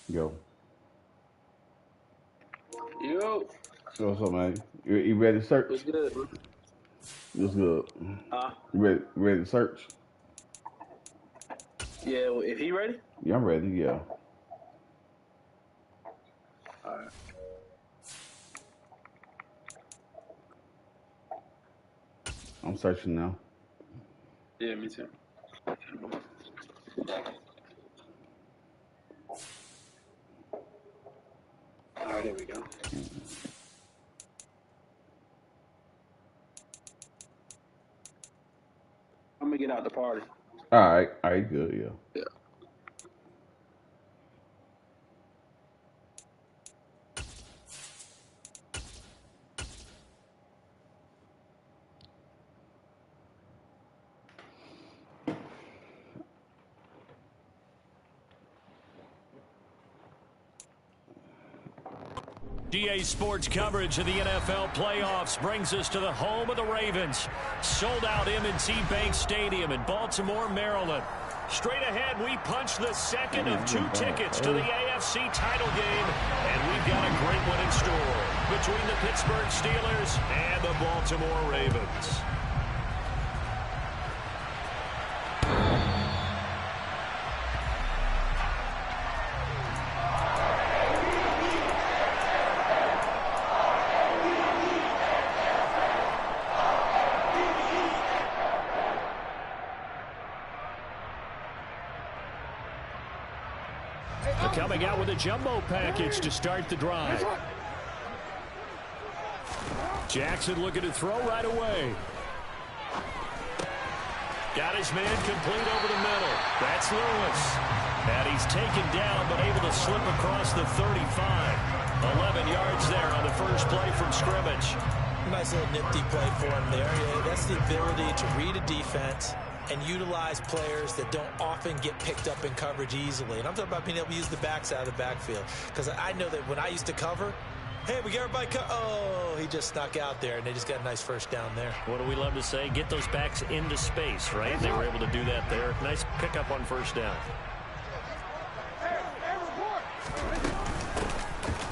Yo, Yo, what's up, man? You ready to search? what's good, bro? What's good? Uh, You ready to search? yeah, well, if he ready? Yeah, I'm ready. Yeah, All right. I'm searching now. Yeah, me too. All right, here we go. I'm gonna get out the party. All right, good. Yeah. Yeah. GA Sports coverage of the NFL playoffs brings us to the home of the Ravens. Sold out M&T Bank Stadium in Baltimore, Maryland. Straight ahead, we punch the second of two tickets to the AFC title game, and we've got a great one in store between the Pittsburgh Steelers and the Baltimore Ravens. Coming out with a jumbo package to start the drive. Jackson looking to throw right away. Got his man complete over the middle. That's Lewis. And he's taken down, but able to slip across the 35. 11 yards there on the first play from scrimmage. Nice little nifty play for him there. Yeah, that's the ability to read a defense and utilize players that don't often get picked up in coverage easily. And I'm talking about being able to use the backside of the backfield. Because I know that when I used to cover, hey, we got everybody oh, he just snuck out there, and they just got a nice first down there. What do we love to say? Get those backs into space, right? They were able to do that there. Nice pickup on first down.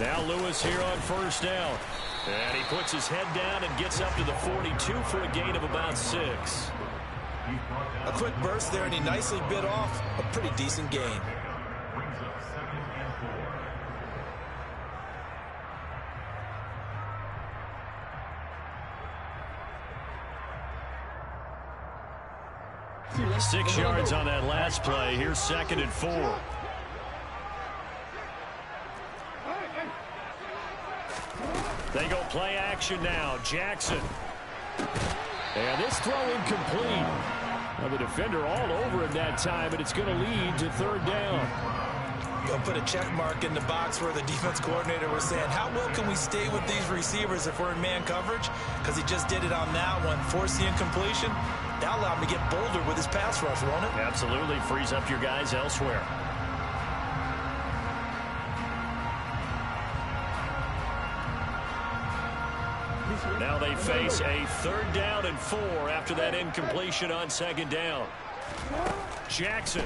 Now Lewis here on first down. And he puts his head down and gets up to the 42 for a gain of about 6. A quick burst there, and he nicely bit off a pretty decent gain. Six yards on that last play. Here's 2nd and 4. They go play action now. Jackson. And this throw incomplete. Now the defender all over him that time, and it's going to lead to 3rd down. Go put a check mark in the box where the defense coordinator was saying, how well can we stay with these receivers if we're in man coverage? Because he just did it on that one. Force the incompletion. That'll allow him to get bolder with his pass rush, won't it? Absolutely. Frees up your guys elsewhere. Now they face a 3rd down and 4 after that incompletion on 2nd down. Jackson.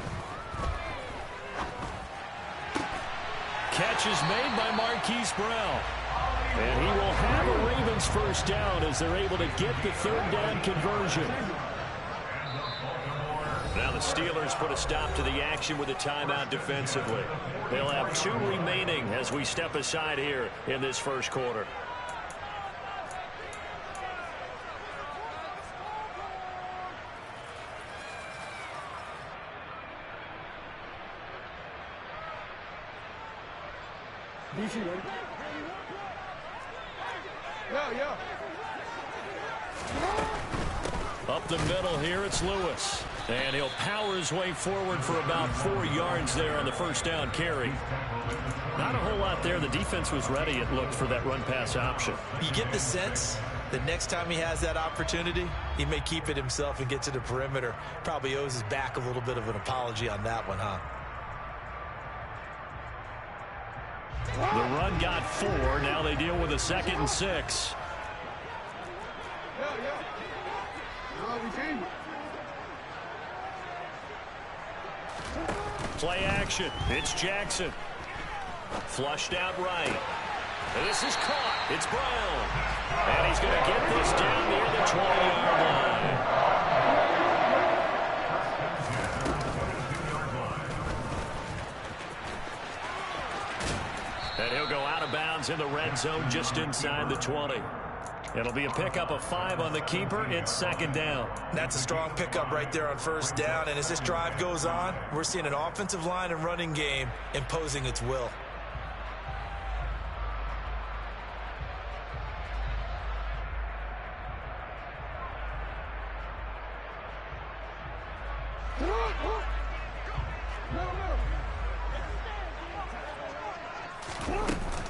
Catch is made by Marquise Brown. And he will have a Ravens first down as they're able to get the 3rd down conversion. Now the Steelers put a stop to the action with a timeout defensively. They'll have 2 remaining as we step aside here in this first quarter. Up the middle here, it's Lewis. And he'll power his way forward for about 4 yards there on the first down carry. Not a whole lot there. The defense was ready, it looked, for that run-pass option. You get the sense that next time he has that opportunity, he may keep it himself and get to the perimeter. Probably owes his back a little bit of an apology on that one, huh? The run got 4. Now they deal with a 2nd and 6. Play action. It's Jackson. Flushed out right. And this is caught. It's Brown. And he's going to get this down near the 20-yard line. And he'll go out of bounds in the red zone just inside the 20. It'll be a pickup of 5 on the keeper. It's second down. That's a strong pickup right there on first down. And as this drive goes on, we're seeing an offensive line and running game imposing its will.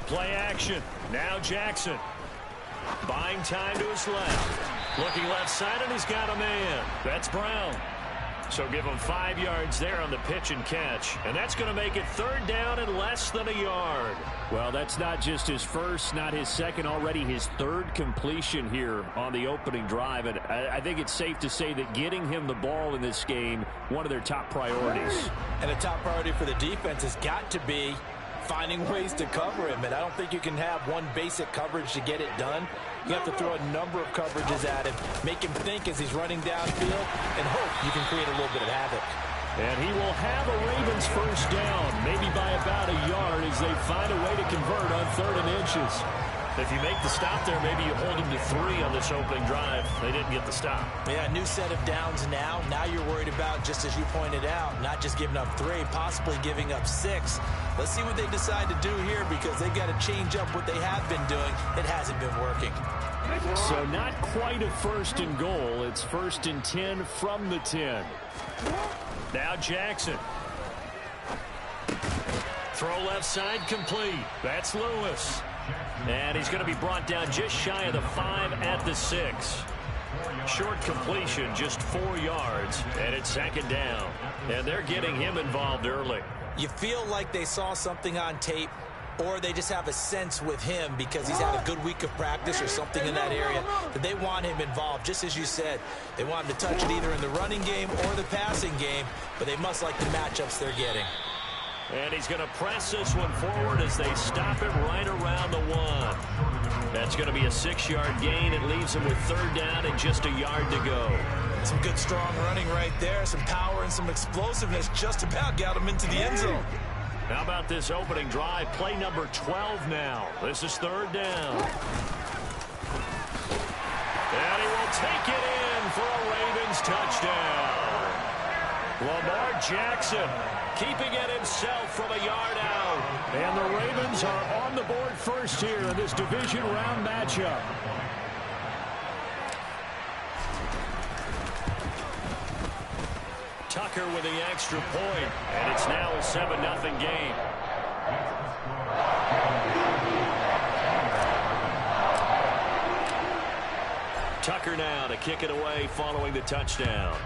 Play action. Now Jackson. Buying time to his left. Looking left side, and he's got a man. That's Brown. So give him 5 yards there on the pitch and catch. And that's going to make it third down and less than a yard. Well, that's not just his first, not his second, already his third completion here on the opening drive. And I think it's safe to say that getting him the ball in this game, one of their top priorities. And a top priority for the defense has got to be finding ways to cover him. And I don't think you can have one basic coverage to get it done. You have to throw a number of coverages at him, make him think as he's running downfield, and hope you can create a little bit of havoc. And he will have a Ravens first down, maybe by about a yard as they find a way to convert on 3rd and inches. If you make the stop there, maybe you hold him to 3 on this opening drive. They didn't get the stop. Yeah, new set of downs now. Now you're worried about, just as you pointed out, not just giving up 3, possibly giving up 6. Let's see what they decide to do here because they've got to change up what they have been doing. It hasn't been working. So not quite a 1st and goal. It's 1st and 10 from the 10. Now Jackson. Throw left side complete. That's Lewis. And he's going to be brought down just shy of the 5 at the 6. Short completion, just 4 yards, and it's second down. And they're getting him involved early. You feel like they saw something on tape, or they just have a sense with him because he's had a good week of practice or something in that area that they want him involved. Just as you said, they want him to touch it either in the running game or the passing game, but they must like the matchups they're getting. And he's going to press this one forward as they stop it right around the 1. That's going to be a 6-yard gain. It leaves him with 3rd down and just a yard to go. Some good strong running right there. Some power and some explosiveness just about got him into the end zone. How about this opening drive? Play number 12 now. This is 3rd down. And he will take it in for a Ravens touchdown. Lamar Jackson keeping it himself from a yard out. And the Ravens are on the board first here in this division round matchup. Tucker with the extra point, and it's now a 7-0 game. Tucker now to kick it away following the touchdown.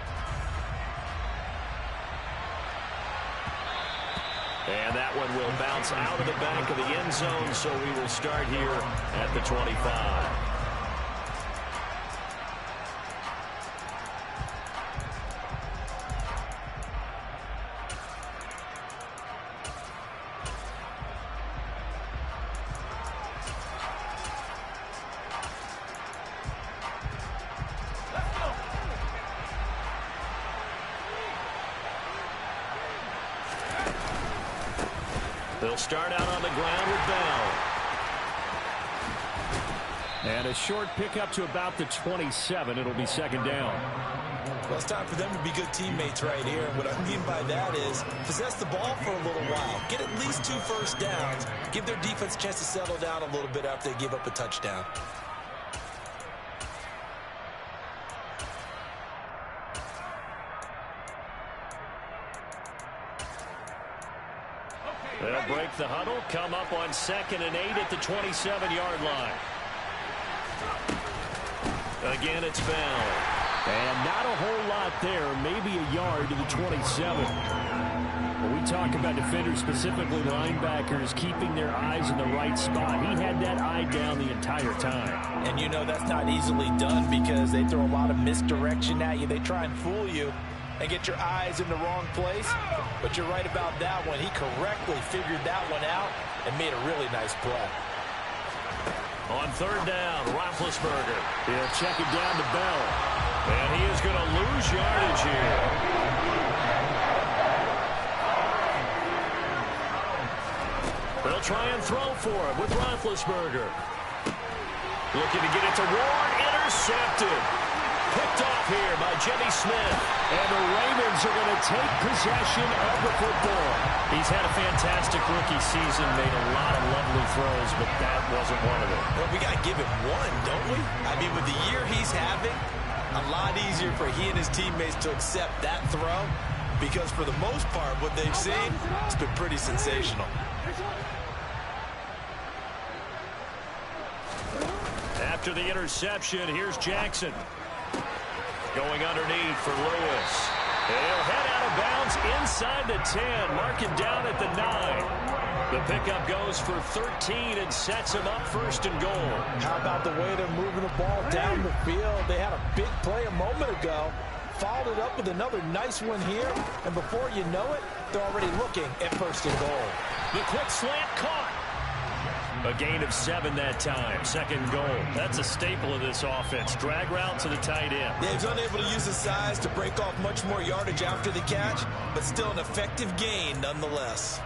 And that one will bounce out of the back of the end zone, so we will start here at the 25. They'll start out on the ground with Bell. And a short pickup to about the 27. It'll be second down. Well, it's time for them to be good teammates right here. And what I mean by that is possess the ball for a little while. Get at least 2 first downs. Give their defense a chance to settle down a little bit after they give up a touchdown. They'll break the huddle, come up on 2nd and 8 at the 27-yard line. Again, it's Bell. And not a whole lot there, maybe a yard to the 27. When we talk about defenders, specifically linebackers, keeping their eyes in the right spot, he had that eye down the entire time. And you know that's not easily done because they throw a lot of misdirection at you. They try and fool you. and get your eyes in the wrong place. But you're right about that one. He correctly figured that one out and made a really nice play. On third down, Roethlisberger. He'll check it down to Bell. And he is going to lose yardage here. They'll try and throw for it with Roethlisberger. Looking to get it to Ward. Intercepted. Picked off here by Jimmy Smith. And the Ravens are going to take possession of the football. He's had a fantastic rookie season, made a lot of lovely throws, but that wasn't one of them. Well, we got to give him one, don't we? I mean, with the year he's having, a lot easier for he and his teammates to accept that throw, because for the most part, what they've seen, it's been pretty sensational. After the interception, here's Jackson. Going underneath for Lewis. He'll head out of bounds inside the 10. Mark it down at the 9. The pickup goes for 13 and sets him up first and goal. How about the way they're moving the ball down the field? They had a big play a moment ago. Followed it up with another nice one here. And before you know it, they're already looking at first and goal. The quick slant caught. A gain of 7 that time. Second goal. That's a staple of this offense. Drag route to the tight end. Yeah, he's unable to use his size to break off much more yardage after the catch, but still an effective gain nonetheless.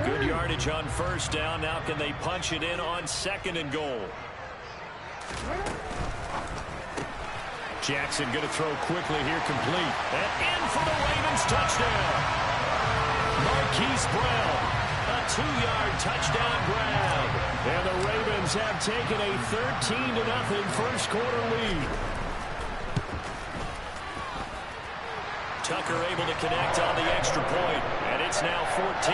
Good yardage on first down. Now can they punch it in on second and goal? Jackson going to throw quickly here, complete. And in for the Ravens touchdown. Marquise Brown, a 2-yard touchdown grab. And the Ravens have taken a 13-0 first quarter lead. Tucker able to connect on the extra point, and it's now 14-0.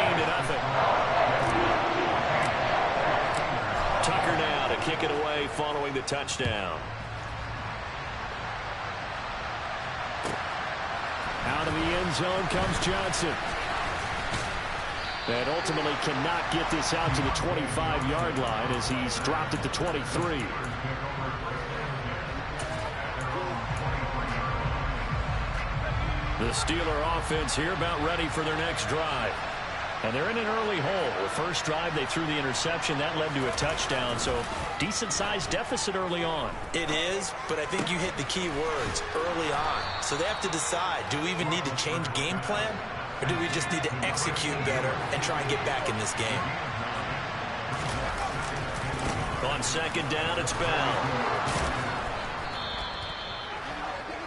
Tucker now to kick it away following the touchdown. Out of the end zone comes Johnson. And ultimately cannot get this out to the 25-yard line as he's dropped at the 23. The Steeler offense here about ready for their next drive. And they're in an early hole. The first drive, they threw the interception. That led to a touchdown, so decent-sized deficit early on. It is, but I think you hit the key words, early on. So they have to decide, do we even need to change game plan, or do we just need to execute better and try and get back in this game? On second down, it's Bell.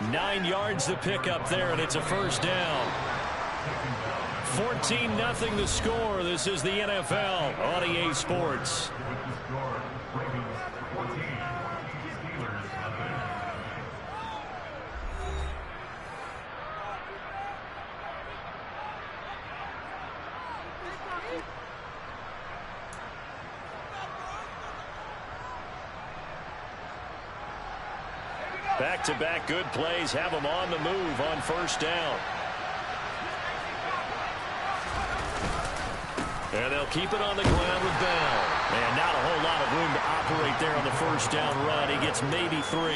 9 yards the pickup there, and it's a first down. 14-0 the score. This is the NFL on EA Sports. Back-to-back good plays have them on the move on first down. And they'll keep it on the ground with Bell. And not a whole lot of room to operate there on the first down run. He gets maybe 3.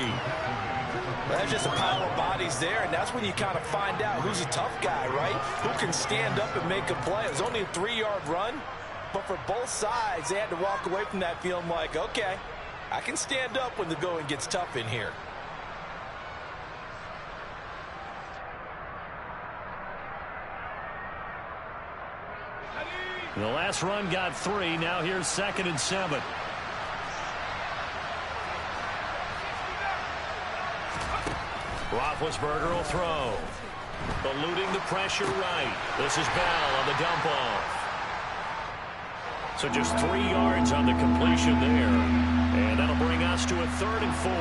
That's just a pile of bodies there, and that's when you kind of find out who's a tough guy, right? Who can stand up and make a play. It was only a 3-yard run, but for both sides, they had to walk away from that feeling like, okay, I can stand up when the going gets tough in here. The last run got 3. Now here's 2nd and 7. Roethlisberger will throw. Eluding the pressure right. This is Bell on the dump off. So just 3 yards on the completion there. And that'll bring us to a 3rd and 4.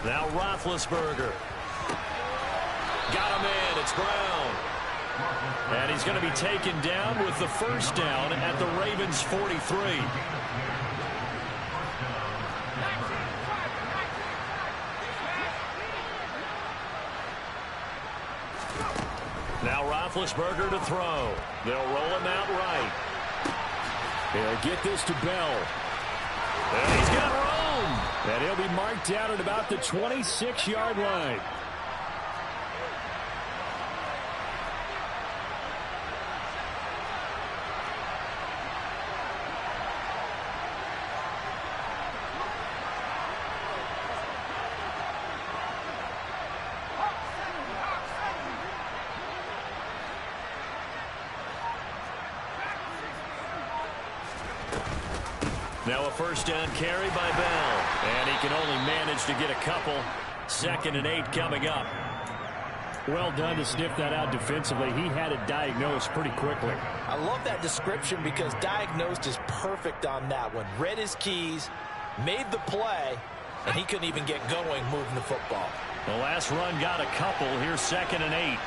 Now Roethlisberger. Got him in. It's Brown. And he's going to be taken down with the first down at the Ravens' 43. Now Roethlisberger to throw. They'll roll him out right. They'll get this to Bell. And he's got room. And he'll be marked down at about the 26-yard line. Now a first down carry by Bell. And he can only manage to get a couple. 2nd and 8 coming up. Well done to sniff that out defensively. He had it diagnosed pretty quickly. I love that description because diagnosed is perfect on that one. Read his keys, made the play, and he couldn't even get going moving the football. The last run got a couple. Here's 2nd and 8.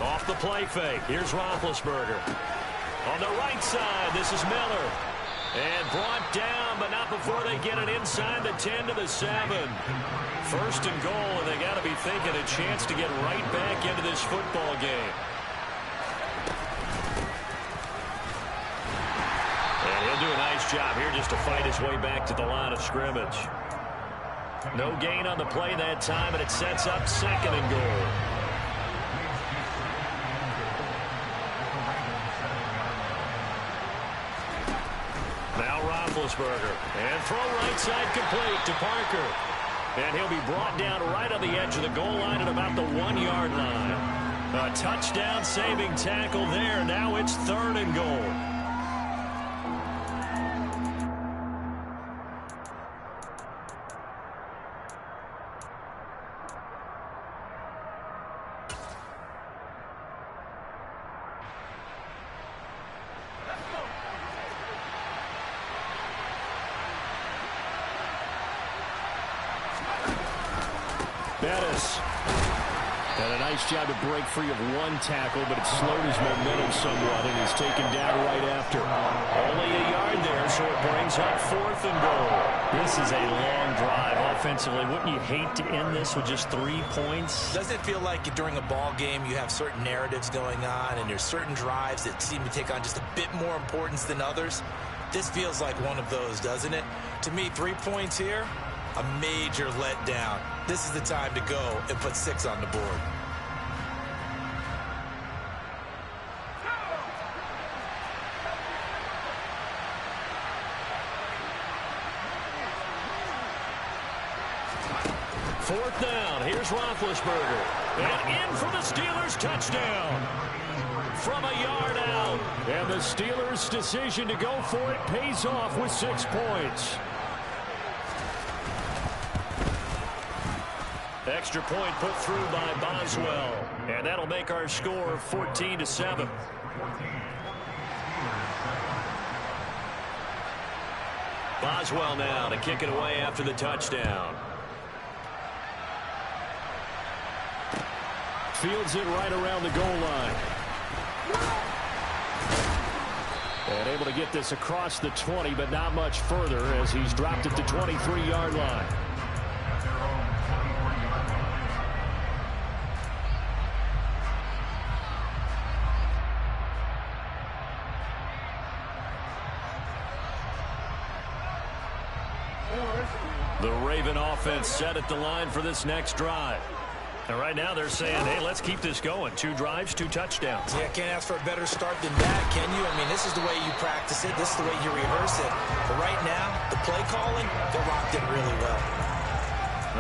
Off the play fake. Here's Roethlisberger. On the right side, this is Miller. And brought down, but not before they get it inside the 10 to the 7. 1st and goal, and they got to be thinking a chance to get right back into this football game. And he'll do a nice job here just to fight his way back to the line of scrimmage. No gain on the play that time, and it sets up 2nd and goal. Now Roethlisberger. And throw right side complete to Parker. And he'll be brought down right on the edge of the goal line at about the 1-yard line. A touchdown saving tackle there. Now it's 3rd and goal. Bettis. And a nice job to break free of one tackle, but it slowed his momentum somewhat, and he's taken down right after. Only a yard there, so it brings up 4th and goal. This is a long drive offensively. Wouldn't you hate to end this with just 3 points? Doesn't it feel like during a ball game you have certain narratives going on and there's certain drives that seem to take on just a bit more importance than others? This feels like one of those, doesn't it? To me, 3 points here, a major letdown. This is the time to go and put 6 on the board. Fourth down. Here's Roethlisberger. And in for the Steelers touchdown. From a yard out. And the Steelers' decision to go for it pays off with 6 points. Extra point put through by Boswell. And that'll make our score 14-7. Boswell now to kick it away after the touchdown. Fields it right around the goal line. And able to get this across the 20, but not much further as he's dropped at the 23-yard line. The Raven offense set at the line for this next drive. And right now they're saying, hey, let's keep this going. 2 drives, 2 touchdowns. Yeah, can't ask for a better start than that, can you? I mean, this is the way you practice it. This is the way you rehearse it. But right now, the play calling, they're locked in really well.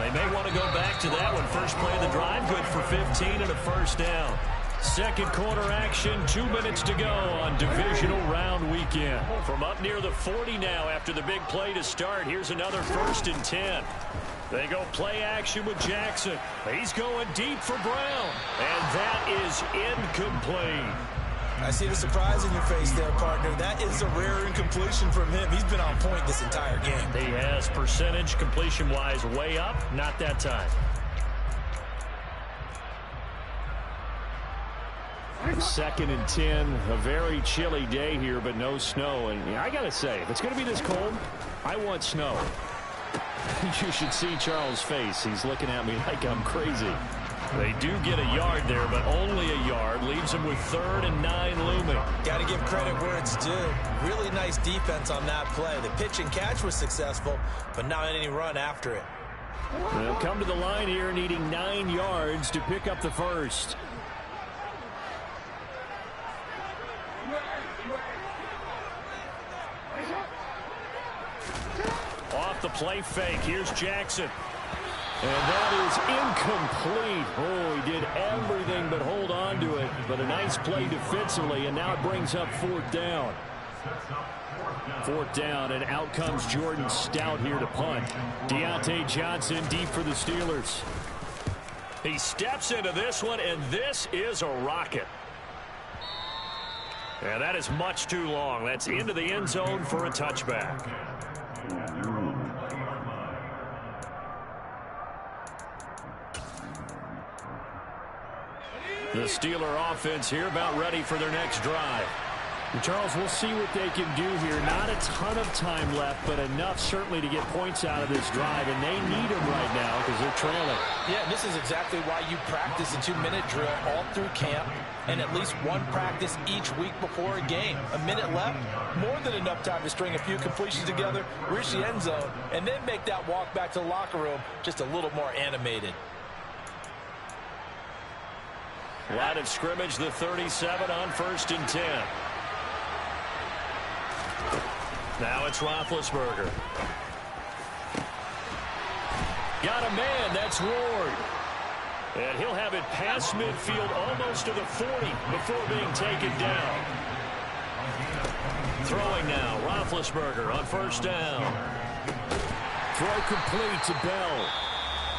They may want to go back to that one. First play of the drive, good for 15 and a first down. Second quarter action, 2 minutes to go on divisional round weekend. From up near the 40 now after the big play to start, here's another 1st and 10. They go play action with Jackson. He's going deep for Brown. And that is incomplete. I see the surprise in your face there, partner. That is a rare incompletion from him. He's been on point this entire game. He has percentage completion-wise way up. Not that time. 2nd and 10. A very chilly day here, but no snow. And I got to say, if it's going to be this cold, I want snow. You should see Charles' face. He's looking at me like I'm crazy. They do get a yard there, but only a yard. Leaves them with 3rd and 9 looming. Got to give credit where it's due. Really nice defense on that play. The pitch and catch was successful, but not any run after it. They'll come to the line here needing 9 yards to pick up the first. Off the play fake. Here's Jackson. And that is incomplete. Oh, he did everything but hold on to it. But a nice play defensively, and now it brings up 4th down. 4th down, and out comes Jordan Stout here to punt. Deontay Johnson deep for the Steelers. He steps into this one, and this is a rocket. And that is much too long. That's into the end zone for a touchback. The Steeler offense here about ready for their next drive. And Charles, we'll see what they can do here. Not a ton of time left, but enough certainly to get points out of this drive, and they need them right now because they're trailing. Yeah, this is exactly why you practice a 2-minute drill all through camp and at least one practice each week before a game. A minute left, more than enough time to string a few completions together, reach the end zone, and then make that walk back to the locker room just a little more animated. Line of scrimmage, the 37 on 1st and 10. Now it's Roethlisberger. Got a man, that's Ward. And he'll have it past midfield almost to the 40 before being taken down. Throwing now, Roethlisberger on 1st down. Throw complete to Bell.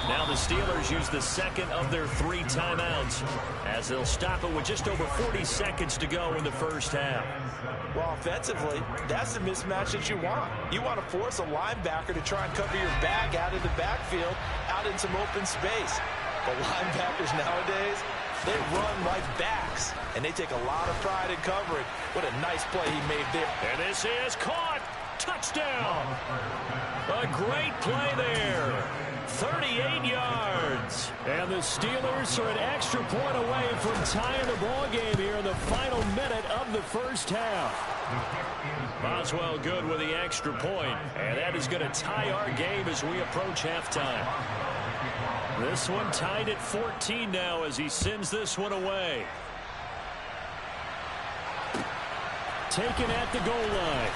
Now the Steelers use the 2nd of their 3 timeouts as they'll stop it with just over 40 seconds to go in the first half. Well, offensively, that's the mismatch that you want. You want to force a linebacker to try and cover your back out of the backfield, out in some open space. But linebackers nowadays, they run like backs, and they take a lot of pride in covering. What a nice play he made there. And this is caught. Touchdown. A great play there. 38 yards. And the Steelers are an extra point away from tying the ball game here in the final minute of the first half. Boswell good with the extra point, and that is going to tie our game as we approach halftime. This one tied at 14 now as he sends this one away. Taken at the goal line.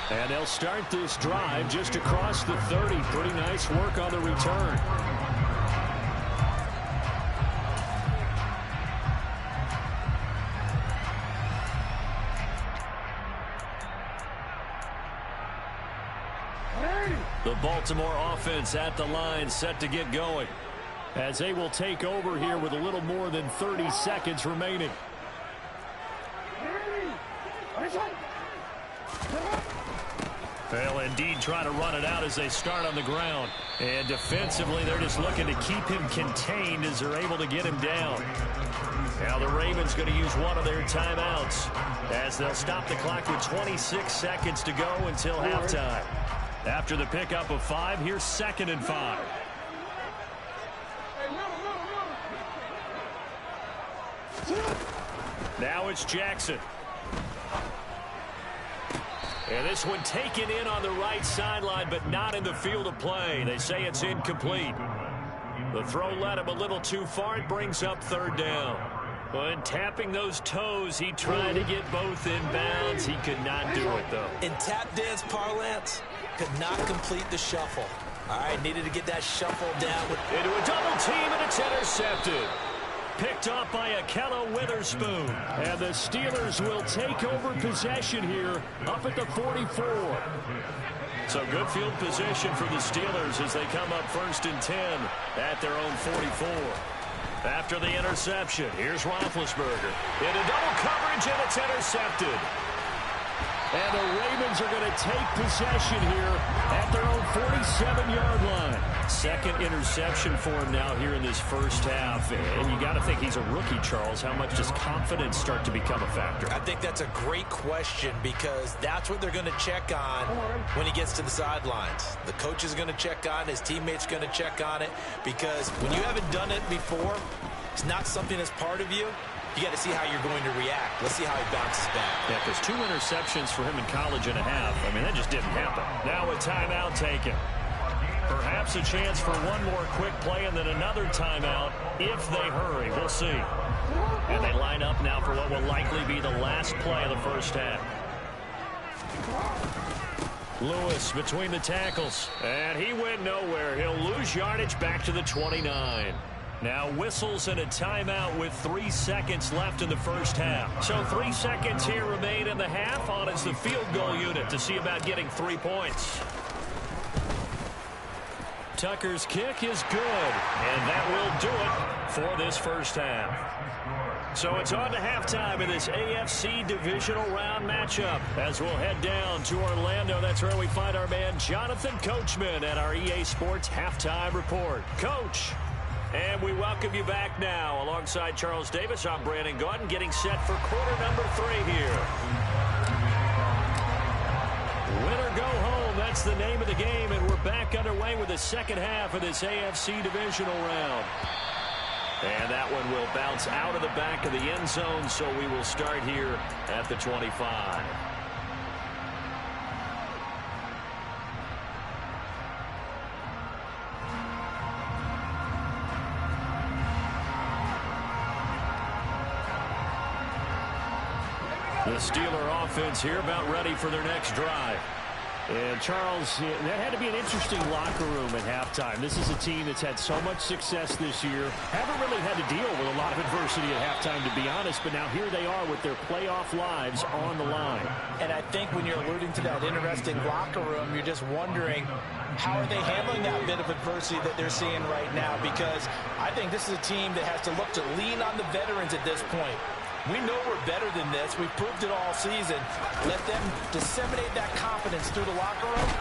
And they'll start this drive just across the 30. Pretty nice work on the return. The Baltimore offense at the line set to get going as they will take over here with a little more than 30 seconds remaining. They'll indeed try to run it out as they start on the ground. And defensively, they're just looking to keep him contained as they're able to get him down. Now the Ravens going to use one of their timeouts as they'll stop the clock with 26 seconds to go until halftime. After the pickup of 5, here's 2nd and 5. Now it's Jackson. And this one taken in on the right sideline, but not in the field of play. They say it's incomplete. The throw led him a little too far. It brings up 3rd down. When tapping those toes, he tried to get both in bounds. He could not do it, though. In tap dance parlance, could not complete the shuffle. All right, needed to get that shuffle down. Into a double team, and it's intercepted. Picked off by Ahkello Witherspoon. And the Steelers will take over possession here up at the 44. So good field position for the Steelers as they come up 1st and 10 at their own 44. After the interception, here's Roethlisberger. Into double coverage, and it's intercepted. And the Ravens are going to take possession here at their own 47-yard line. Second interception for him now here in this first half. And you got to think he's a rookie, Charles. How much does confidence start to become a factor? I think that's a great question because that's what they're going to check on when he gets to the sidelines. The coach is going to check on it. His teammates are going to check on it because when you haven't done it before, it's not something that's part of you. You got to see how you're going to react. Let's see how he bounces back. Yeah, because 2 interceptions for him in college and a half. I mean, that just didn't happen. Now a timeout taken. Perhaps a chance for one more quick play and then another timeout if they hurry. We'll see. And they line up now for what will likely be the last play of the first half. Lewis between the tackles. And he went nowhere. He'll lose yardage back to the 29. Now whistles and a timeout with 3 seconds left in the first half. So 3 seconds here remain in the half. On is the field goal unit to see about getting 3 points. Tucker's kick is good, and that will do it for this first half. So it's on to halftime in this AFC divisional round matchup as we'll head down to Orlando. That's where we find our man Jonathan Coachman at our EA Sports Halftime Report. Coach. And we welcome you back now. Alongside Charles Davis, I'm Brandon Gaudin, getting set for quarter number 3 here. Win or go home, that's the name of the game, and we're back underway with the second half of this AFC divisional round. And that one will bounce out of the back of the end zone, so we will start here at the 25. The Steeler offense here about ready for their next drive. And, Charles, that had to be an interesting locker room at halftime. This is a team that's had so much success this year. Haven't really had to deal with a lot of adversity at halftime, to be honest. But now here they are with their playoff lives on the line. And I think when you're alluding to that interesting locker room, you're just wondering how are they handling that bit of adversity that they're seeing right now? Because I think this is a team that has to look to lean on the veterans at this point. We know we're better than this. We've proved it all season. Let them disseminate that confidence through the locker room.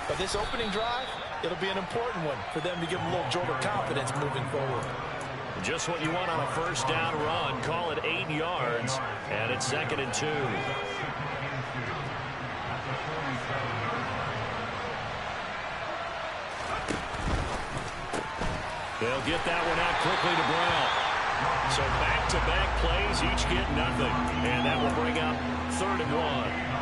But this opening drive, it'll be an important one for them to give them a little jolt of confidence moving forward. Just what you want on a first down run. Call it 8 yards, and it's 2nd and 2. They'll get that one out quickly to Brown. So back-to-back plays, each get nothing. And that will bring up 3rd and 1.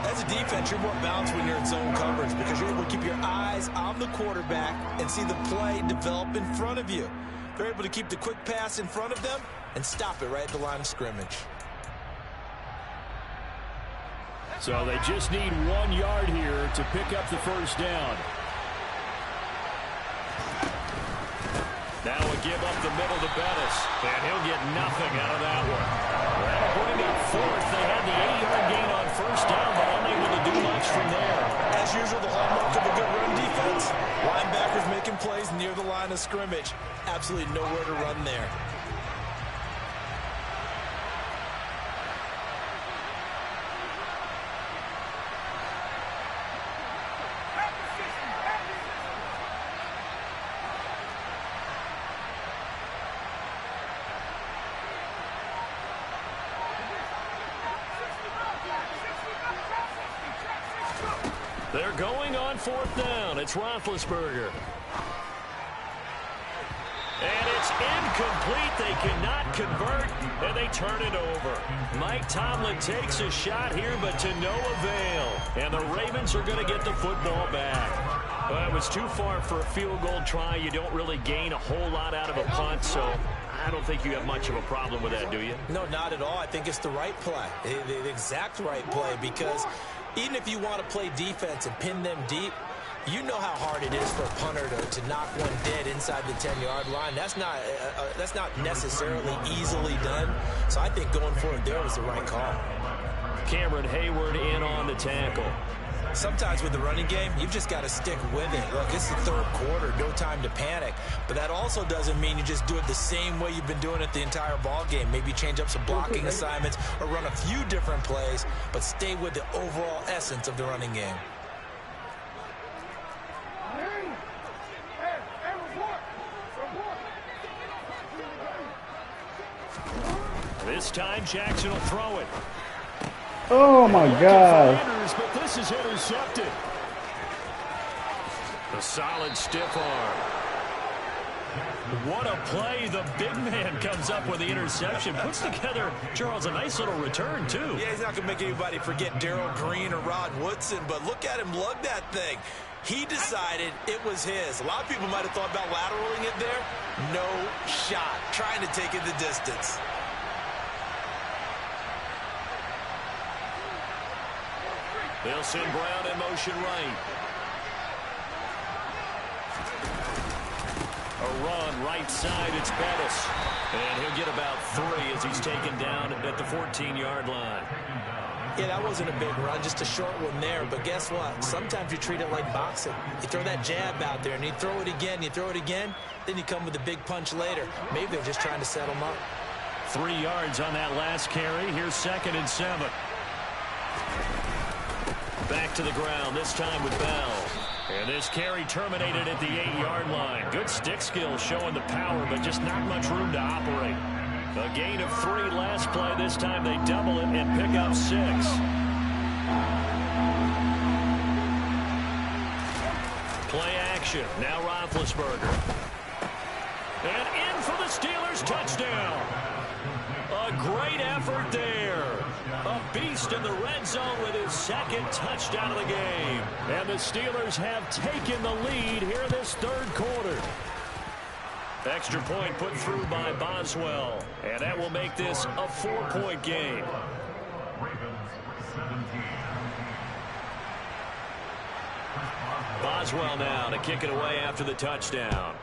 As a defense, you're more balanced when you're in zone coverage because you're able to keep your eyes on the quarterback and see the play develop in front of you. They're able to keep the quick pass in front of them and stop it right at the line of scrimmage. So they just need 1 yard here to pick up the first down. Now a give up the middle to Bettis, and he'll get nothing out of that one. That'll bring up 4th. They had the 8-yard gain on first down, but unable to do much from there. As usual, the hallmark of a good run defense. Linebackers making plays near the line of scrimmage. Absolutely nowhere to run there. They're going on 4th down. It's Roethlisberger. And it's incomplete. They cannot convert, and they turn it over. Mike Tomlin takes a shot here, but to no avail. And the Ravens are going to get the football back. Well, it was too far for a field goal try. You don't really gain a whole lot out of a punt, so I don't think you have much of a problem with that, do you? No, not at all. I think it's the right play, the exact right play, because even if you want to play defense and pin them deep, you know how hard it is for a punter to knock one dead inside the 10-yard line. That's not necessarily easily done. So I think going for it there was the right call. Cameron Hayward in on the tackle. Sometimes with the running game, you've just got to stick with it. Look, it's the third quarter, no time to panic. But that also doesn't mean you just do it the same way you've been doing it the entire ball game. Maybe change up some blocking assignments or run a few different plays, but stay with the overall essence of the running game. This time, Jackson will throw it. Oh my God. But this is intercepted. A solid stiff arm. What a play. The big man comes up with the interception. Puts together, Charles, a nice little return, too. Yeah, he's not going to make anybody forget Darrell Green or Rod Woodson, but look at him lug that thing. He decided it was his. A lot of people might have thought about lateraling it there. No shot. Trying to take it the distance. They'll send Brown in motion right. A run right side, it's Bettis. And he'll get about 3 as he's taken down at the 14-yard line. Yeah, that wasn't a big run, just a short one there. But guess what? Sometimes you treat it like boxing. You throw that jab out there, and you throw it again, then you come with a big punch later. Maybe they're just trying to set him up. 3 yards on that last carry. Here's 2nd and 7. Back to the ground, this time with Bell. And this carry terminated at the 8-yard line. Good stick skills showing the power, but just not much room to operate. A gain of 3 last play. This time they double it and pick up 6. Play action. Now Roethlisberger. And in for the Steelers touchdown. A great effort there. A beast in the red zone with his 2nd touchdown of the game. And the Steelers have taken the lead here in this 3rd quarter. Extra point put through by Boswell. And that will make this a 4-point game. Boswell now to kick it away after the touchdown.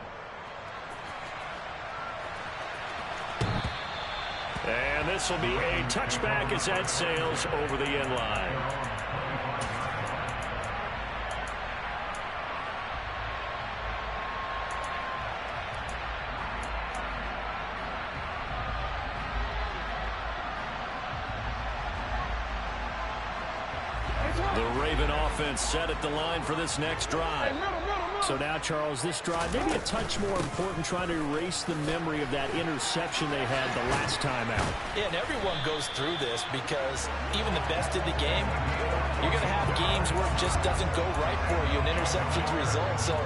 And this will be a touchback as that sails over the end line. The Raven offense set at the line for this next drive. So now, Charles, this drive maybe a touch more important, trying to erase the memory of that interception they had the last time out. Yeah, and everyone goes through this because even the best in the game, you're going to have games where it just doesn't go right for you, and interceptions result. So,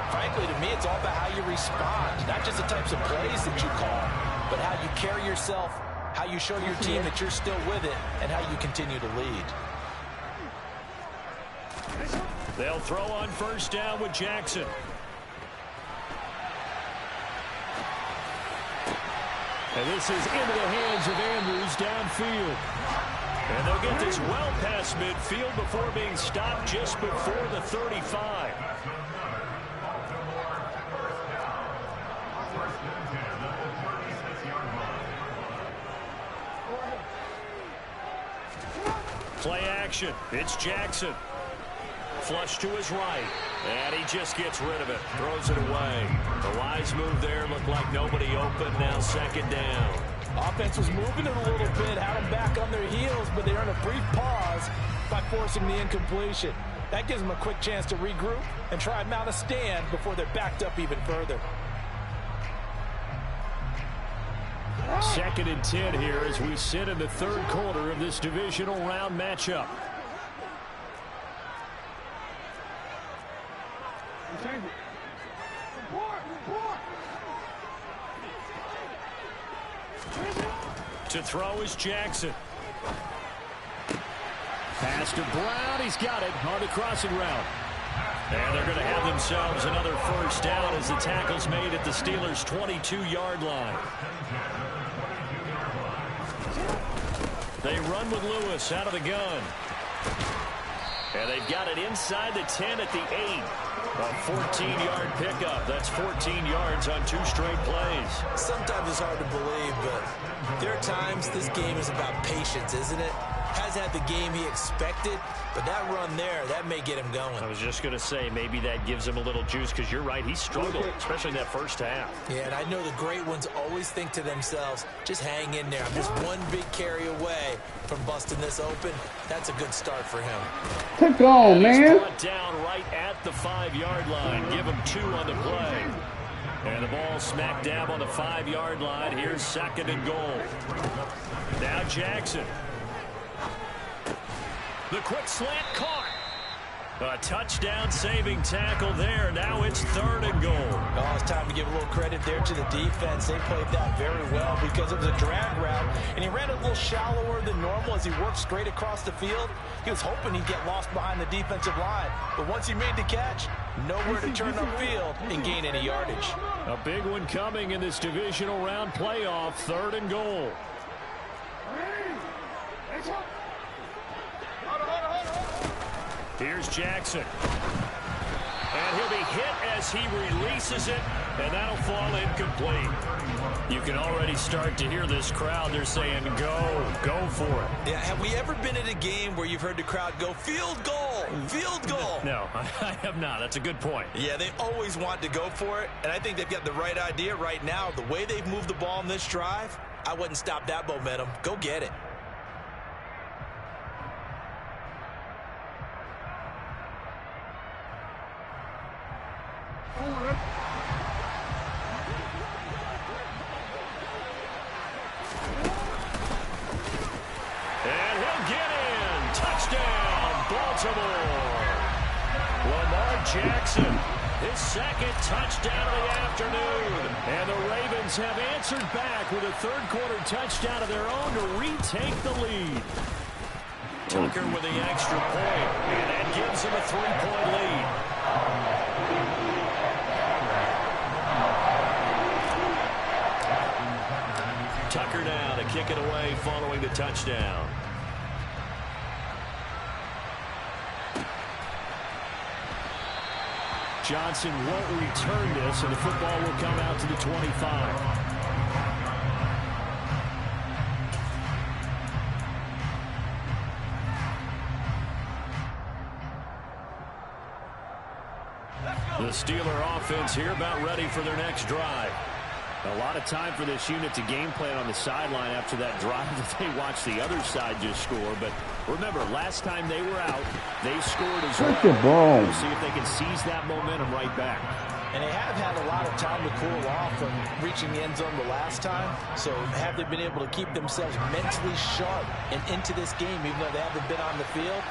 frankly, to me, it's all about how you respond, not just the types of plays that you call, but how you carry yourself, how you show your team that you're still with it, and how you continue to lead. They'll throw on 1st down with Jackson. And this is into the hands of Andrews downfield. And they'll get this well past midfield before being stopped just before the 35. Play action. It's Jackson. Flush to his right, and he just gets rid of it, throws it away. The wise move there, looked like nobody open, now 2nd down. Offense was moving it a little bit, had them back on their heels, but they're in a brief pause by forcing the incompletion. That gives them a quick chance to regroup and try and mount a stand before they're backed up even further. 2nd and 10 here as we sit in the 3rd quarter of this divisional round matchup. To throw is Jackson. Pass to Brown. He's got it on the crossing route. And they're going to have themselves another 1st down as the tackle's made at the Steelers' 22-yard line. They run with Lewis out of the gun. And they've got it inside the 10 at the 8. A 14-yard pickup. That's 14 yards on 2 straight plays. Sometimes it's hard to believe, but there are times this game is about patience, isn't it? Hasn't had the game he expected, but that run there, that may get him going. I was just going to say, maybe that gives him a little juice, because you're right, he struggled, especially in that first half. Yeah, and I know the great ones always think to themselves, just hang in there. I'm just one big carry away from busting this open. That's a good start for him. Take on, man. He's brought down right at the 5-yard line. Give him 2 on the play. And the ball smack dab on the 5-yard line. Here's 2nd and goal. Now Jackson. The quick slant caught. A touchdown saving tackle there. Now it's 3rd and goal. Oh, it's time to give a little credit there to the defense. They played that very well because it was a drag route, and he ran a little shallower than normal as he worked straight across the field. He was hoping he'd get lost behind the defensive line, but once he made the catch, nowhere to turn upfield and gain any yardage. A big one coming in this divisional round playoff. 3rd and goal. Here's Jackson. And he'll be hit as he releases it, and that'll fall incomplete. You can already start to hear this crowd. They're saying, go for it. Yeah, have we ever been at a game where you've heard the crowd go, field goal, field goal? No, I have not. That's a good point. Yeah, they always want to go for it, and I think they've got the right idea right now. The way they've moved the ball in this drive, I wouldn't stop that momentum. Go get it. And he'll get in. Touchdown, Baltimore. Lamar Jackson, his 2nd touchdown of the afternoon. And the Ravens have answered back with a 3rd-quarter touchdown of their own to retake the lead. Tucker with the extra point, and that gives him a 3-point lead. Tucker now to kick it away following the touchdown. Johnson won't return this, and the football will come out to the 25. The Steeler offense here about ready for their next drive. A lot of time for this unit to game plan on the sideline after that drive that they watched the other side just score. But remember, last time they were out, they scored as well. We'll see if they can seize that momentum right back. And they have had a lot of time to cool off from reaching the end zone the last time. So have they been able to keep themselves mentally sharp and into this game, even though they haven't been on the field?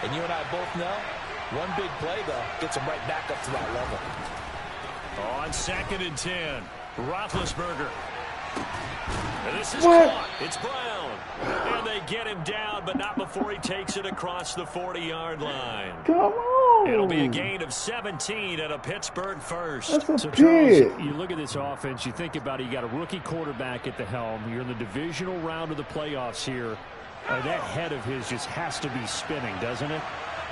And you and I both know, one big play, though, gets them right back up to that level. On 2nd and 10. Roethlisberger. And this is caught. It's Brown. And they get him down, but not before he takes it across the 40-yard line. Come on. It'll be a gain of 17 and a Pittsburgh first. That's so, a Charles, pick. you look at this offense, you think about it, you got a rookie quarterback at the helm. You're in the divisional round of the playoffs here. That head of his just has to be spinning, doesn't it?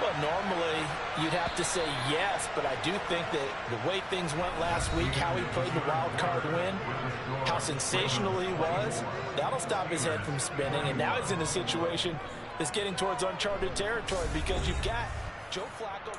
Well, normally you'd have to say yes, but I do think that the way things went last week, how he played the wild card win, how sensational he was, that'll stop his head from spinning. And now he's in a situation that's getting towards uncharted territory because you've got Joe Flacco.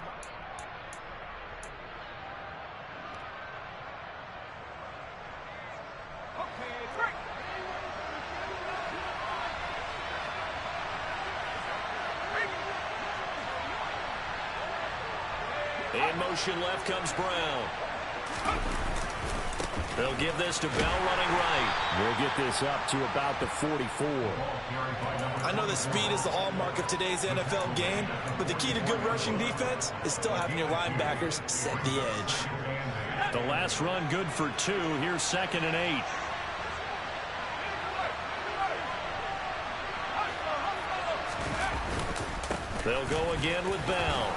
In motion left comes Brown. They'll give this to Bell running right. We'll get this up to about the 44. I know that speed is the hallmark of today's NFL game, but the key to good rushing defense is still having your linebackers set the edge. The last run good for 2. Here's 2nd and 8. They'll go again with Bell.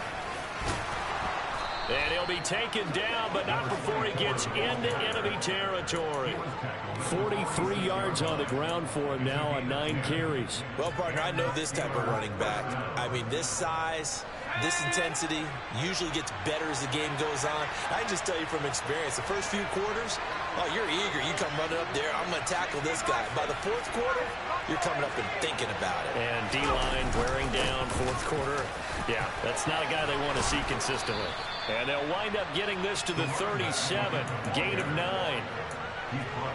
And he'll be taken down, but not before he gets into enemy territory. 43 yards on the ground for him now on 9 carries. Well, partner, I know this type of running back. I mean, this size, This intensity usually gets better as the game goes on. I can just tell you from experience, the first few quarters, oh, you're eager. You come running up there, I'm going to tackle this guy. By the fourth quarter, you're coming up and thinking about it. And D-line wearing down fourth quarter. Yeah, that's not a guy they want to see consistently. And they'll wind up getting this to the 37, gain of 9.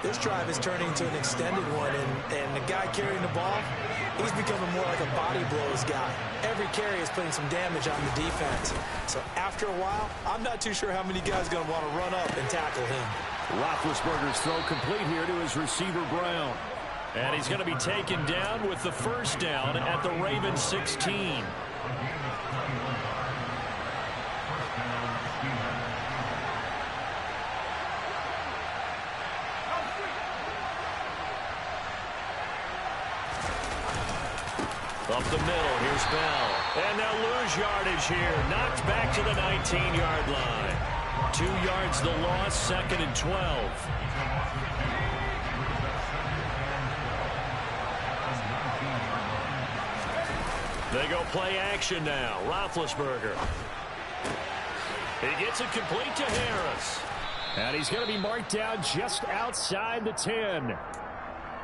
This drive is turning into an extended one, and the guy carrying the ball, he's becoming more like a body blows guy. Every carry is putting some damage on the defense. So after a while, I'm not too sure how many guys are going to want to run up and tackle him. Roethlisberger's throw complete here to his receiver, Brown. And he's going to be taken down with the first down at the Ravens 16. Up the middle, here's Bell. And they'll lose yardage here. Knocked back to the 19-yard line. 2 yards the loss, 2nd and 12. They go play action now. Roethlisberger. He gets it complete to Harris. And he's going to be marked down just outside the 10.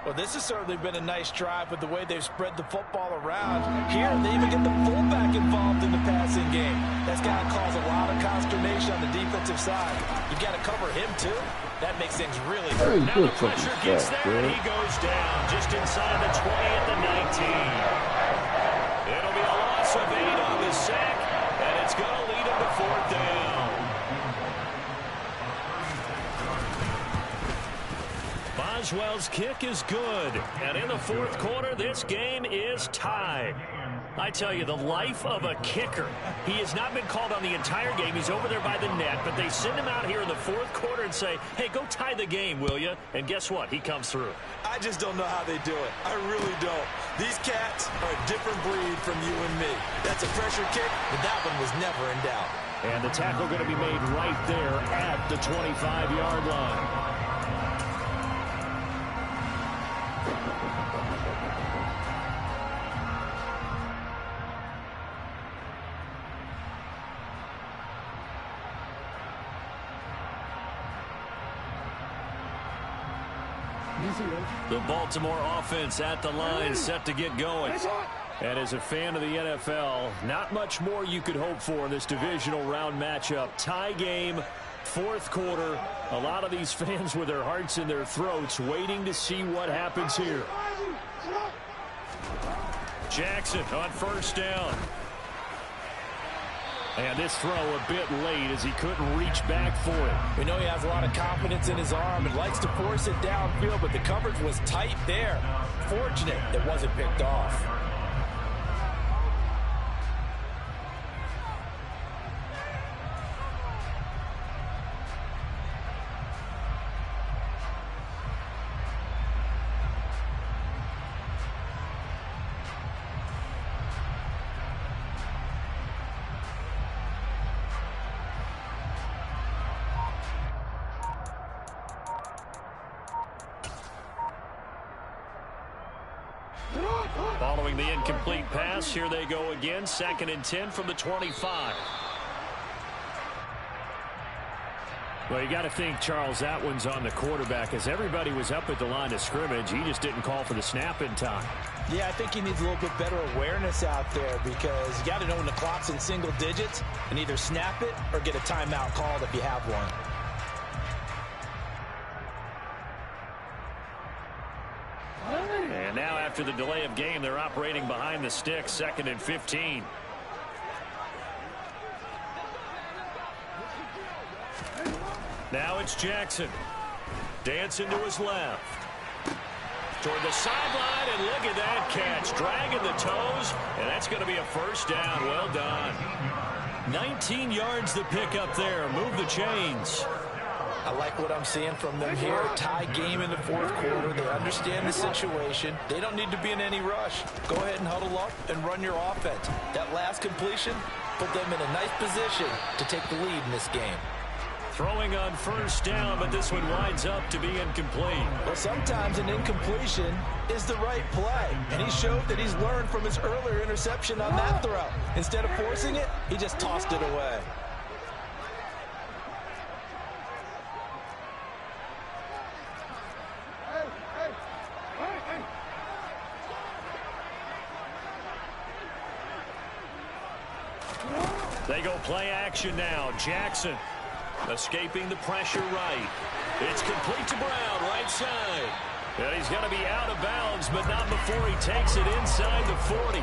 Well, this has certainly been a nice drive with the way they've spread the football around. Here, they even get the fullback involved in the passing game. That's got to cause a lot of consternation on the defensive side. You've got to cover him, too. That makes things really hurt. Now the pressure gets there, and he goes down just inside the 20 at the 19. It'll be a loss of 8 on the sack, and it's going to lead him to 4th down. Boswell's kick is good, and in the 4th quarter, this game is tied. I tell you, the life of a kicker. He has not been called on the entire game. He's over there by the net, but they send him out here in the 4th quarter and say, hey, go tie the game, will you? And guess what? He comes through. I just don't know how they do it. I really don't. These cats are a different breed from you and me. That's a pressure kick, but that one was never in doubt. And the tackle going to be made right there at the 25-yard line. The Baltimore offense at the line, set to get going. And as a fan of the NFL, not much more you could hope for in this divisional round matchup. Tie game, 4th quarter. A lot of these fans with their hearts in their throats waiting to see what happens here. Jackson on 1st down. And this throw a bit late as he couldn't reach back for it. We know he has a lot of confidence in his arm and likes to force it downfield, but the coverage was tight there. Fortunate it wasn't picked off. Following the incomplete pass, here they go again. 2nd and 10 from the 25. Well, you got to think, Charles, that one's on the quarterback. As everybody was up at the line of scrimmage, he just didn't call for the snap in time. Yeah, I think he needs a little bit better awareness out there because you got to know when the clock's in single digits and either snap it or get a timeout called if you have one. And now after the delay of game, they're operating behind the sticks, 2nd and 15. Now it's Jackson. Dancing to his left. Toward the sideline, and look at that catch. Dragging the toes, and that's going to be a 1st down. Well done. 19 yards to pick up there. Move the chains. I like what I'm seeing from them here. Tie game in the 4th quarter. They understand the situation. They don't need to be in any rush. Go ahead and huddle up and run your offense. That last completion put them in a nice position to take the lead in this game. Throwing on 1st down, but this one winds up to be incomplete. Well, sometimes an incompletion is the right play, and he showed that he's learned from his earlier interception on that throw. Instead of forcing it, He just tossed it away. They go play action now. Jackson escaping the pressure right. It's complete to Brown, right side. And he's going to be out of bounds, but not before he takes it inside the 40.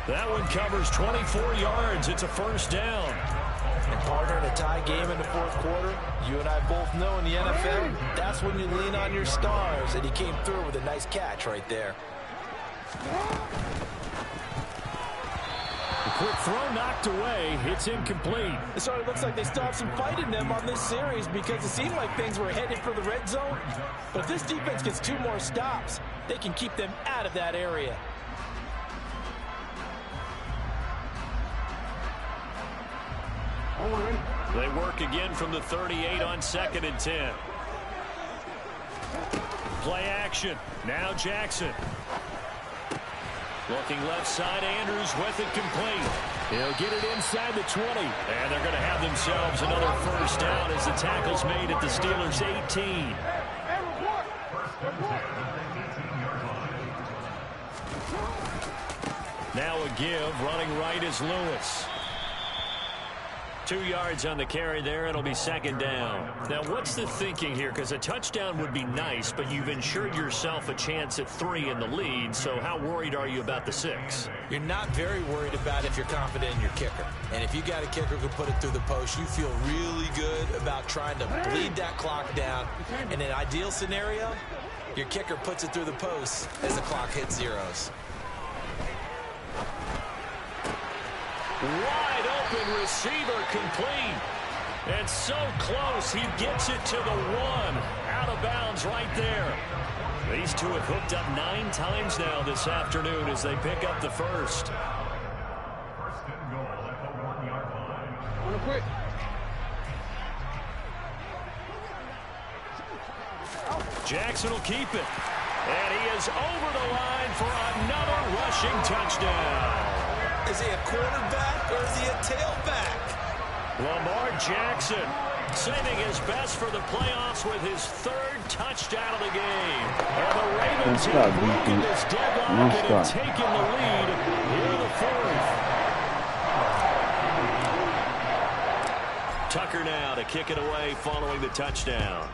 That one covers 24 yards. It's a first down. And partner, in a tie game in the fourth quarter, you and I both know in the NFL, that's when you lean on your stars. And he came through with a nice catch right there. Quick throw knocked away. It's incomplete. It sort of looks like they still have some fight in them on this series because it seemed like things were headed for the red zone. But if this defense gets 2 more stops, they can keep them out of that area. They work again from the 38 on 2nd and 10. Play action. Now Jackson. Looking left side, Andrews with it complete. He'll get it inside the 20. And they're going to have themselves another first down as the tackle's made at the Steelers' 18. Now a give, running right is Lewis. 2 yards on the carry there. It'll be 2nd down. Now, what's the thinking here? Because a touchdown would be nice, but you've ensured yourself a chance at 3 in the lead. So how worried are you about the 6? You're not very worried about if you're confident in your kicker. And if you got a kicker who can put it through the post, you feel really good about trying to bleed that clock down. In an ideal scenario, your kicker puts it through the post as the clock hits zeros. Wide open receiver complete. And so close, he gets it to the 1. Out of bounds right there. These two have hooked up 9 times now this afternoon as they pick up the first. Jackson will keep it. And he is over the line for another rushing touchdown. Is he a quarterback or is he a tailback? Lamar Jackson saving his best for the playoffs with his 3rd touchdown of the game. And the Ravens have broken this deadlock and have taken the lead here in the 4th. Tucker now to kick it away following the touchdown.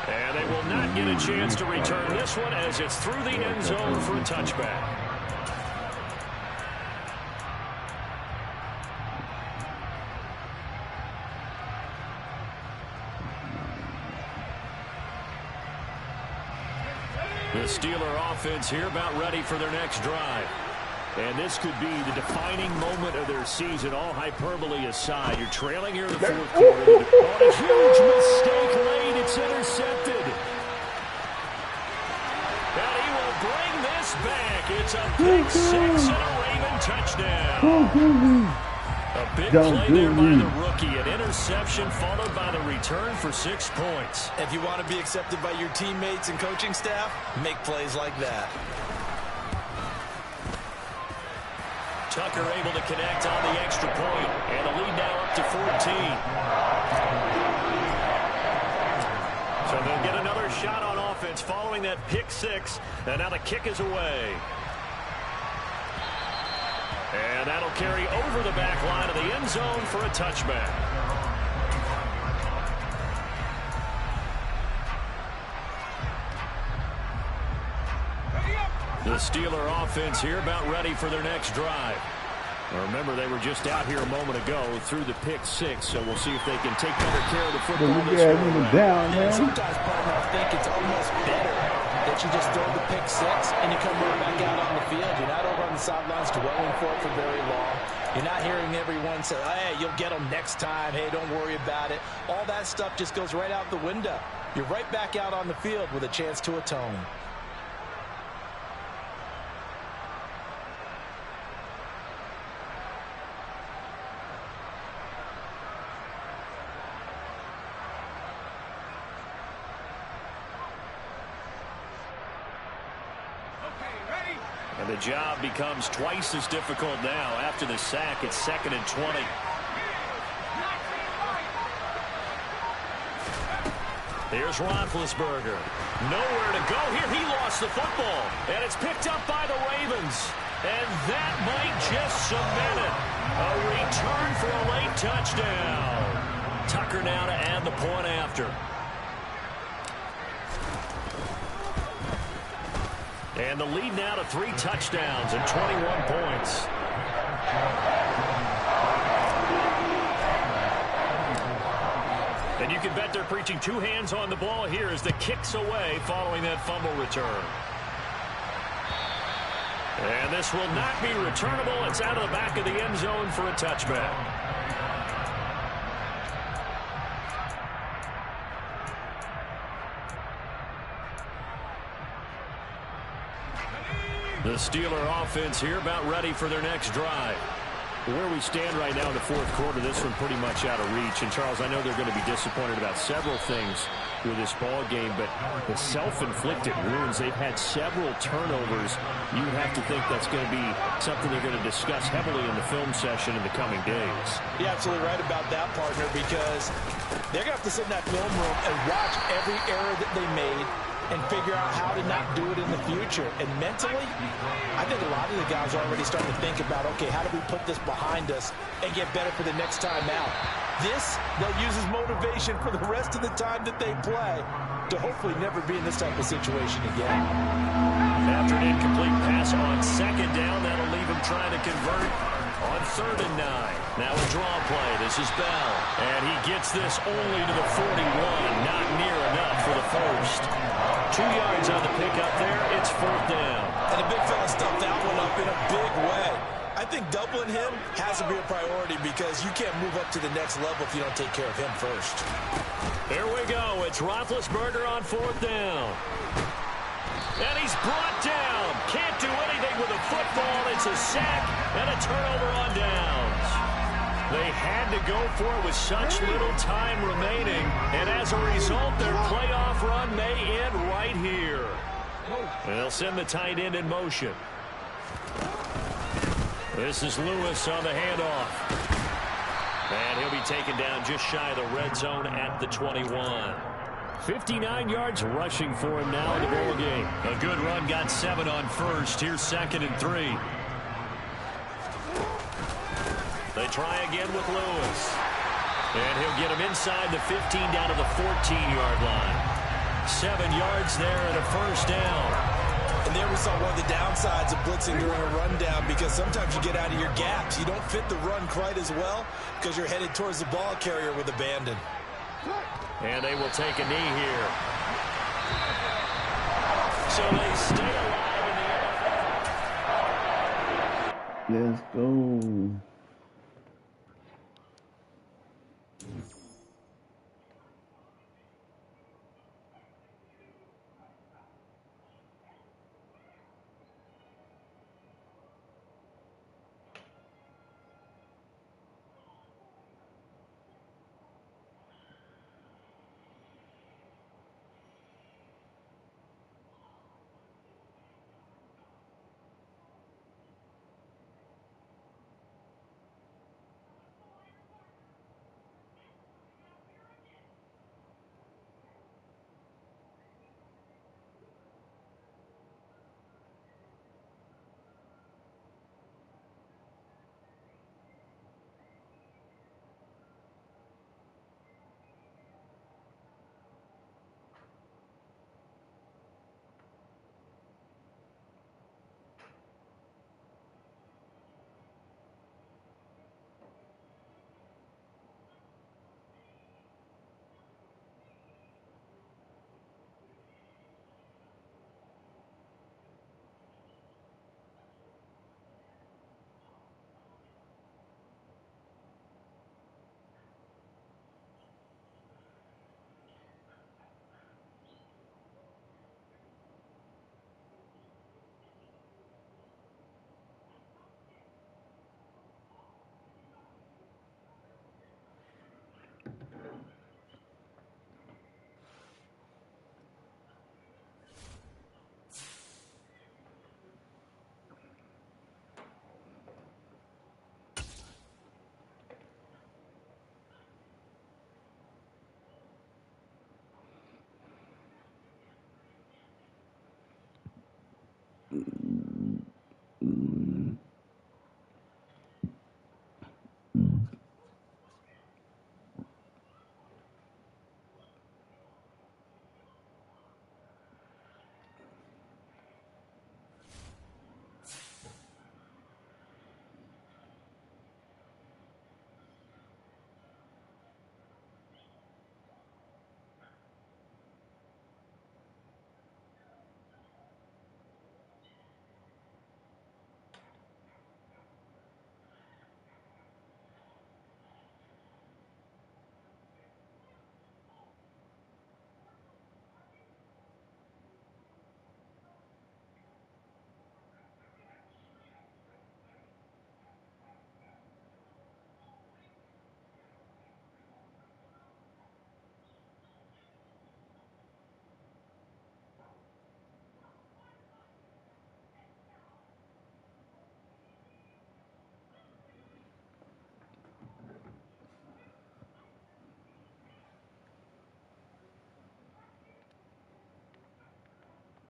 And they will not get a chance to return this one as it's through the end zone for a touchback. The Steeler offense here about ready for their next drive. And this could be the defining moment of their season, all hyperbole aside. You're trailing here in the 4th quarter. On a huge mistake late, it's intercepted. And he will bring this back. It's a big 6 and a Raven touchdown. A big play there by the rookie. An interception followed by the return for 6 points. If you want to be accepted by your teammates and coaching staff, make plays like that. Tucker able to connect on the extra point, and the lead now up to 14. So they'll get another shot on offense following that pick 6, and now the kick is away. And that'll carry over the back line of the end zone for a touchback. The Steeler offense here about ready for their next drive. Remember, they were just out here a moment ago through the pick 6, so we'll see if they can take better care of the football this down, man. Sometimes, partner, I think it's almost better that you just throw the pick 6 and you come right back out on the field. You're not over on the sidelines dwelling for it for very long. You're not hearing everyone say, hey, you'll get them next time. Hey, don't worry about it. All that stuff just goes right out the window. You're right back out on the field with a chance to atone. And the job becomes twice as difficult now. After the sack, it's 2nd and 20. Here's Roethlisberger. Nowhere to go here. He lost the football. And it's picked up by the Ravens. And that might just cement it. A return for a late touchdown. Tucker now to add the point after. And the lead now to 3 touchdowns and 21 points. And you can bet they're preaching 2 hands on the ball here as the kick's away following that fumble return. And this will not be returnable. It's out of the back of the end zone for a touchback. The Steeler offense here about ready for their next drive. Where we stand right now in the 4th quarter, this one pretty much out of reach. And, Charles, I know they're going to be disappointed about several things with this ball game, but the self-inflicted wounds, they've had several turnovers. You have to think that's going to be something they're going to discuss heavily in the film session in the coming days. You're absolutely right about that, partner, because they're going to have to sit in that film room and watch every error that they made and figure out how to not do it in the future. And mentally, I think a lot of the guys are already starting to think about, okay, how do we put this behind us and get better for the next time out? This, they'll use as motivation for the rest of the time that they play to hopefully never be in this type of situation again. After an incomplete pass on 2nd down, that'll leave him trying to convert on 3rd and 9. Now a draw play. This is Bell. And he gets this only to the 41. Not near enough for the first. 2 yards on the pickup there. It's 4th down. And the big fella stuffed that one up in a big way. I think doubling him has to be a priority because you can't move up to the next level if you don't take care of him first. Here we go. It's Roethlisberger on 4th down. And he's brought down. Can't do anything with a football. It's a sack and a turnover on downs. They had to go for it with such little time remaining. And as a result, their playoff run may end right here. They'll send the tight end in motion. This is Lewis on the handoff. And he'll be taken down just shy of the red zone at the 21. 59 yards rushing for him now in the ball game. A good run, got 7 on first. Here's 2nd and 3. They try again with Lewis. And he'll get him inside the 15 down to the 14-yard line. 7 yards there and a first down. And there we saw one of the downsides of blitzing during a rundown because sometimes you get out of your gaps. You don't fit the run quite as well because you're headed towards the ball carrier with abandon. And they will take a knee here. So they stay alive in the NFL. Let's go.